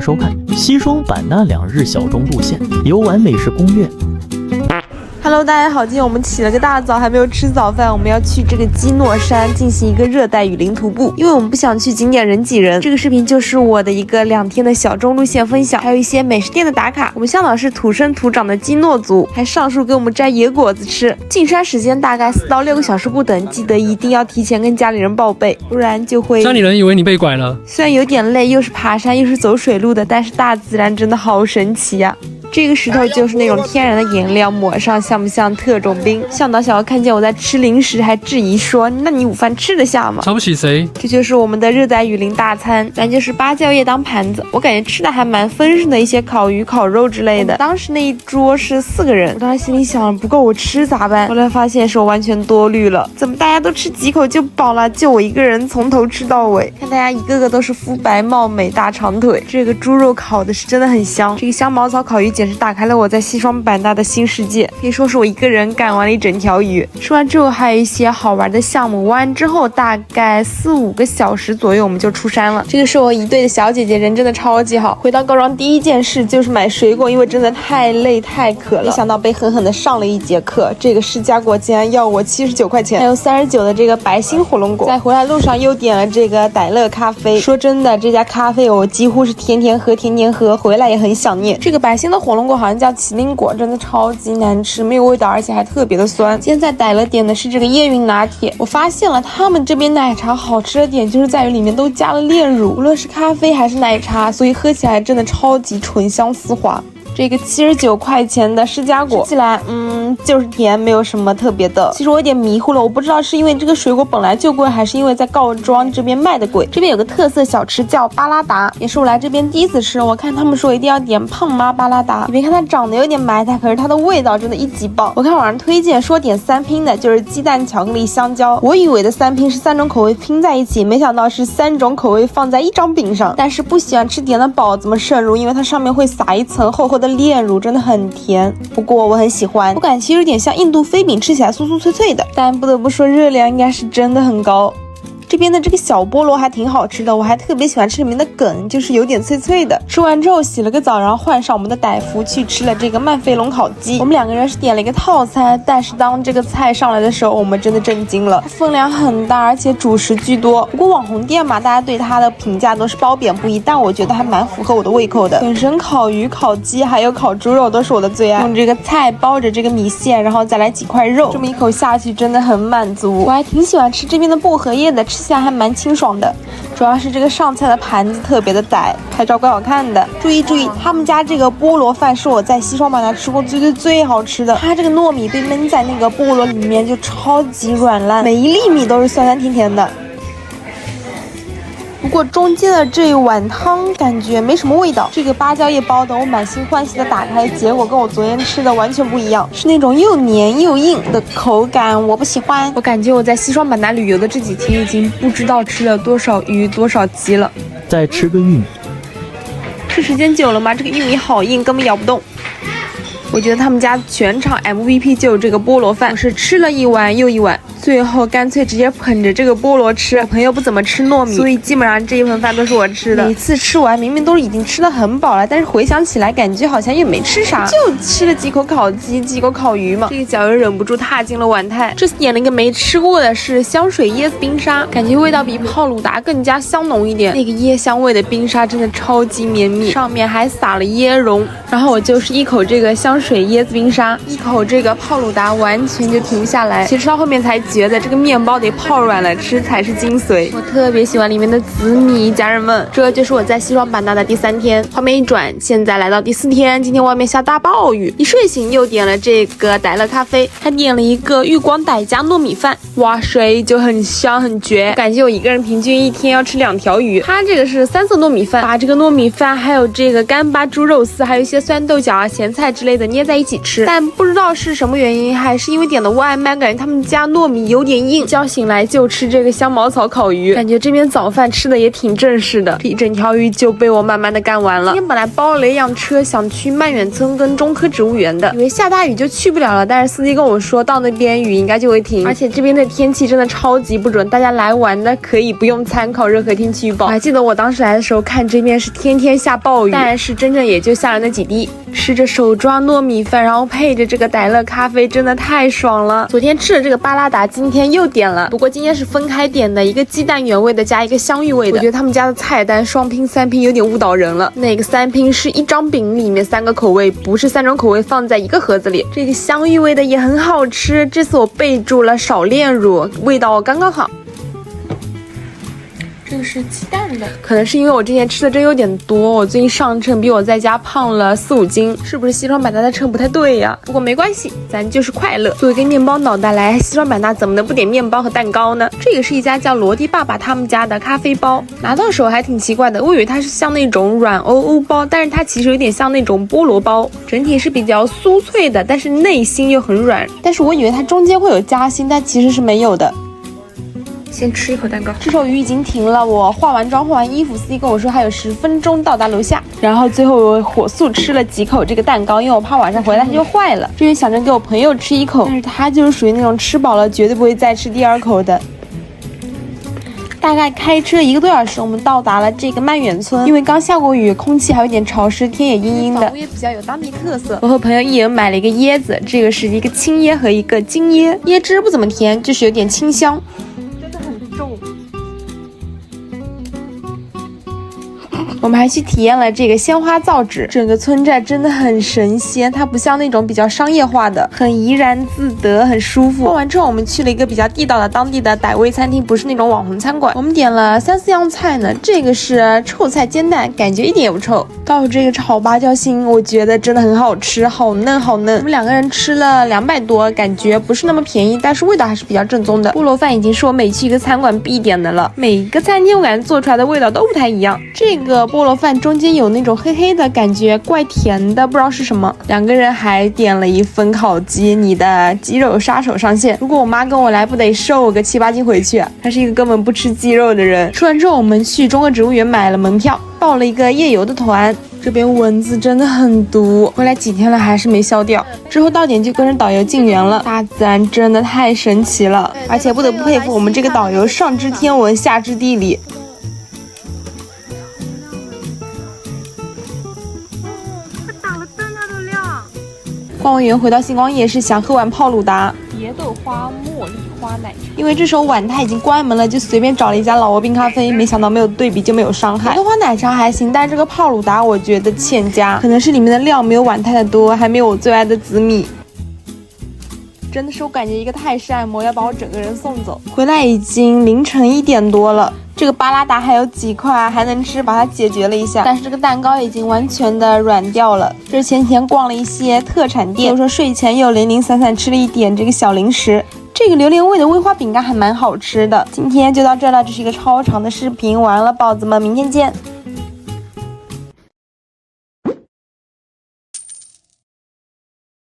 收看西双版纳2日小众路线游玩美食攻略。Hello， 大家好，今天我们起了个大早，还没有吃早饭，我们要去这个基诺山进行一个热带雨林徒步，因为我们不想去景点人挤人。这个视频就是我的一个2天的小众路线分享，还有一些美食店的打卡。我们向导是土生土长的基诺族，还上树给我们摘野果子吃。进山时间大概4到6个小时不等，记得一定要提前跟家里人报备，不然就会家里人以为你被拐了。虽然有点累，又是爬山又是走水路的，但是大自然真的好神奇呀。这个石头就是那种天然的颜料，抹上像不像特种兵？向导小哥看见我在吃零食，还质疑说：“那你午饭吃得下吗？”瞧不起谁？这就是我们的热带雨林大餐，咱就是芭蕉叶当盘子，我感觉吃的还蛮丰盛的，一些烤鱼、烤肉之类的。当时那一桌是4个人，我当时心里想不够我吃咋办？后来发现是我完全多虑了，怎么大家都吃几口就饱了，就我一个人从头吃到尾？看大家一个个都是肤白貌美、大长腿，这个猪肉烤的是真的很香，这个香茅草烤鱼简直打开了我在西双版纳的新世界，可以说是我一个人干完了一整条鱼。吃完之后还有一些好玩的项目，玩完之后大概4、5个小时左右我们就出山了。这个是我一队的小姐姐，人真的超级好。回到高庄第一件事就是买水果，因为真的太累太渴了，没想到被狠狠的上了一节课。这个释迦果竟然要我79块钱，还有39的这个白心火龙果。在回来路上又点了这个傣乐咖啡，说真的，这家咖啡我几乎是天天喝，回来也很想念。这个白心的火龙果好像叫麒麟果，真的超级难吃，没有味道，而且还特别的酸。今天在傣乐点的是这个椰云拿铁，我发现了他们这边奶茶好吃的点就是在于里面都加了炼乳，无论是咖啡还是奶茶，所以喝起来真的超级醇香丝滑。这个79块钱的释迦果吃起来就是甜，没有什么特别的。其实我有点迷糊了，我不知道是因为这个水果本来就贵，还是因为在告庄这边卖的贵。这边有个特色小吃叫巴拉达，也是我来这边第一次吃，我看他们说一定要点胖妈巴拉达。你别看它长得有点埋汰，可是它的味道真的一级棒。我看网上推荐说点3拼的，就是鸡蛋、巧克力、香蕉。我以为的3拼是3种口味拼在一起，没想到是3种口味放在一张饼上。但是不喜欢吃甜的宝子们慎入，因为它上面会撒一层厚厚的炼乳，真的很甜。不过我很喜欢，我感觉其实有点像印度飞饼，吃起来酥酥脆脆的，但不得不说热量应该是真的很高。这边的这个小菠萝还挺好吃的，我还特别喜欢吃里面的梗，就是有点脆脆的。吃完之后洗了个澡，然后换上我们的傣服去吃了这个曼飞龙烤鸡。我们2个人是点了一个套餐，但是当这个菜上来的时候，我们真的震惊了，分量很大，而且主食居多。不过网红店嘛，大家对它的评价都是褒贬不一，但我觉得还蛮符合我的胃口的。本身烤鱼、烤鸡还有烤猪肉都是我的最爱，用这个菜包着这个米线，然后再来几块肉，这么一口下去真的很满足。我还挺喜欢吃这边的薄荷叶的，吃起来还蛮清爽的，主要是这个上菜的盘子特别的傣，拍照怪好看的。注意，他们家这个菠萝饭是我在西双版纳吃过最好吃的。它这个糯米被焖在那个菠萝里面就超级软烂，每一粒米都是酸酸甜甜的。不过中间的这一碗汤感觉没什么味道。这个芭蕉叶包的我满心欢喜的打开，结果跟我昨天吃的完全不一样，是那种又黏又硬的口感，我不喜欢。我感觉我在西双版纳旅游的这几天已经不知道吃了多少鱼多少鸡了。再吃个玉米，吃时间久了嘛，这个玉米好硬，根本咬不动。我觉得他们家全场 MVP 就有这个菠萝饭，我是吃了一碗又一碗，最后干脆直接捧着这个菠萝吃。我朋友不怎么吃糯米，所以基本上这一盆饭都是我吃的。每次吃完明明都已经吃得很饱了，但是回想起来感觉好像也没吃啥，就吃了几口烤鸡、几口烤鱼嘛。这个小友忍不住踏进了碗太，这次点了一个没吃过的是香水椰子冰沙，感觉味道比泡鲁达更加香浓一点。那个椰香味的冰沙真的超级绵密，上面还撒了椰蓉。然后我就是一口这个香水椰子冰沙，一口这个泡鲁达，完全就停不下来。其实到后面才觉得这个面包得泡软了吃才是精髓。我特别喜欢里面的紫米，家人们，这就是我在西双版纳的第3天。画面一转，现在来到第4天，今天外面下大暴雨，一睡醒又点了这个傣乐咖啡，还点了一个玉光傣加糯米饭，哇塞，就很香很绝，感觉我一个人平均1天要吃2条鱼。它这个是3色糯米饭，把这个糯米饭还有这个干巴猪肉丝，还有一些酸豆角啊、咸菜之类的捏在一起吃，但不知道是什么原因，还是因为点的外卖，感觉他们家糯米里有点硬。觉醒来就吃这个香茅草烤鱼，感觉这边早饭吃的也挺正式的。这一整条鱼就被我慢慢的干完了。今天本来包了一辆车，想去曼远村跟中科植物园的，以为下大雨就去不了了，但是司机跟我说到那边雨应该就会停，而且这边的天气真的超级不准，大家来玩的可以不用参考任何天气预报。我还记得我当时来的时候看这边是天天下暴雨，但是真正也就下了那几滴。吃着手抓糯米饭，然后配着这个黛乐咖啡，真的太爽了。昨天吃的这个巴拉达，今天又点了，不过今天是分开点的，一个鸡蛋原味的加一个香芋味的。我觉得他们家的菜单双拼三拼有点误导人了。那个三拼是一张饼里面3个口味，不是3种口味放在一个盒子里。这个香芋味的也很好吃，这次我备注了少炼乳，味道刚刚好。这个是鸡蛋的，可能是因为我之前吃的真有点多，我最近上称比我在家胖了4、5斤，是不是西双版纳的称不太对呀？不过没关系，咱就是快乐。作为一个面包脑袋来西双版纳，怎么能不点面包和蛋糕呢？这个是一家叫罗蒂爸爸他们家的咖啡包，拿到手还挺奇怪的，我以为它是像那种软欧欧包，但是它其实有点像那种菠萝包，整体是比较酥脆的，但是内心又很软。但是我以为它中间会有夹心，但其实是没有的。先吃一口蛋糕。这时候雨已经停了，我化完妆换完衣服，司机跟我说还有10分钟到达楼下，然后最后我火速吃了几口这个蛋糕，因为我怕晚上回来它就坏了。之前想着给我朋友吃一口，但是他就是属于那种吃饱了绝对不会再吃第2口的。大概开车1个多小时，我们到达了这个曼远村。因为刚下过雨，空气还有点潮湿，天也阴阴的。房屋也比较有当地特色。我和朋友一人买了一个椰子，这个是一个青椰和一个金椰，椰汁不怎么甜，就是有点清香。真的很重。我们还去体验了这个鲜花造纸，整个村寨真的很神仙，它不像那种比较商业化的，很怡然自得，很舒服。逛完之后，我们去了一个比较地道的当地的傣味餐厅，不是那种网红餐馆。我们点了3、4样菜呢，这个是臭菜煎蛋，感觉一点也不臭。到这个炒芭蕉心，我觉得真的很好吃，好嫩好嫩。我们2个人吃了200多，感觉不是那么便宜，但是味道还是比较正宗的。菠萝饭已经是我每去一个餐馆必点的了，每个餐厅我感觉做出来的味道都不太一样。这个菠萝饭中间有那种黑黑的感觉，怪甜的，不知道是什么。2个人还点了1份烤鸡，你的鸡肉杀手上线。如果我妈跟我来，不得瘦我个7、8斤回去？她是一个根本不吃鸡肉的人。吃完之后，我们去中科植物园买了门票，报了一个夜游的团。这边蚊子真的很毒，回来几天了还是没消掉。之后到点就跟着导游进园了。大自然真的太神奇了，而且不得不佩服我们这个导游，上知天文下知地理。逛完园回到星光夜市，想喝碗泡鲁达、蝶豆花、茉莉花奶茶。因为这时候晚它已经关门了，就随便找了一家老挝冰咖啡，没想到没有对比就没有伤害。蝶豆花奶茶还行，但是这个泡鲁达我觉得欠佳，可能是里面的料没有晚太的多，还没有我最爱的紫米。真的是我感觉一个泰式按摩要把我整个人送走。回来已经凌晨1点多了，这个巴拉达还有几块还能吃，把它解决了一下，但是这个蛋糕已经完全的软掉了。这是前几天逛了一些特产店，比如说睡前又零零散散吃了一点这个小零食。这个榴莲味的威化饼干还蛮好吃的。今天就到这了，这是一个超长的视频，晚安了宝子们，明天见。